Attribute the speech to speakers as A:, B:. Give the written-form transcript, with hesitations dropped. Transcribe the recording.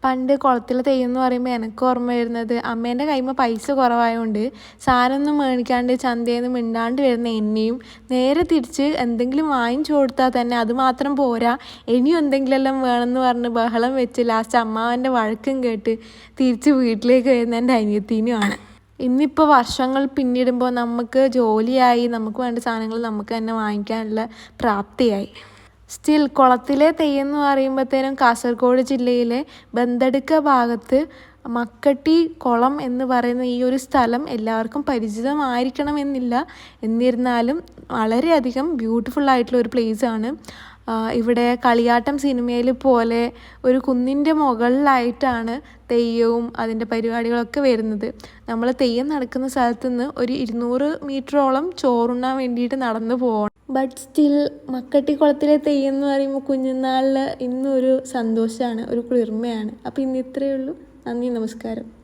A: പണ്ട് കുളത്തിലെ തെയ്യം എന്ന് പറയുമ്പോൾ എനിക്ക് ഓർമ്മ വരുന്നത് അമ്മേൻ്റെ കയ്യിൽ പൈസ കുറവായതുകൊണ്ട് സാധനമൊന്നും മേടിക്കാണ്ട് ചന്തയിൽ നിന്ന് മിണ്ടാണ്ട് വരുന്ന എന്നെയും നേരെ തിരിച്ച് എന്തെങ്കിലും വാങ്ങിച്ചു കൊടുത്താൽ തന്നെ അത് മാത്രം പോരാ, ഇനിയും എന്തെങ്കിലുമെല്ലാം വേണമെന്ന് പറഞ്ഞ് ബഹളം വെച്ച് ലാസ്റ്റ് അമ്മാവൻ്റെ വഴക്കും കേട്ട് തിരിച്ച് വീട്ടിലേക്ക് വരുന്ന എൻ്റെ അനിയത്തിനുമാണ്. ഇന്നിപ്പോൾ വർഷങ്ങൾ പിന്നിടുമ്പോൾ നമുക്ക് ജോലിയായി, നമുക്ക് വേണ്ട സാധനങ്ങൾ നമുക്ക് തന്നെ വാങ്ങിക്കാനുള്ള പ്രാപ്തിയായി. സ്റ്റിൽ കുളത്തിലെ തെയ്യം എന്ന് പറയുമ്പോഴത്തേനും കാസർഗോഡ് ജില്ലയിലെ ബന്തടുക്ക ഭാഗത്ത് മക്കട്ടി കുളം എന്ന് പറയുന്ന ഈ ഒരു സ്ഥലം എല്ലാവർക്കും പരിചിതമായിരിക്കണമെന്നില്ല. എന്നിരുന്നാലും വളരെയധികം ബ്യൂട്ടിഫുള്ളായിട്ടുള്ള ഒരു പ്ലേസാണ്. ഇവിടെ കളിയാട്ടം സിനിമയിൽ പോലെ ഒരു കുന്നിൻ്റെ മുകളിലായിട്ടാണ് തെയ്യവും അതിൻ്റെ പരിപാടികളൊക്കെ വരുന്നത്. നമ്മൾ തെയ്യം നടക്കുന്ന സ്ഥലത്ത് നിന്ന് ഒരു 200 മീറ്ററോളം ചോറുണ്ണാൻ വേണ്ടിയിട്ട് നടന്നു പോകണം. ബട്ട് സ്റ്റിൽ മക്കട്ടിക്കുളത്തിലെ തെയ്യം എന്ന് പറയുമ്പോൾ കുഞ്ഞുനാളിൽ ഇന്നൊരു സന്തോഷമാണ്, ഒരു കുളിർമയാണ്. അപ്പോൾ ഇന്ന് ഇത്രയേ ഉള്ളൂ. നന്ദി, നമസ്കാരം.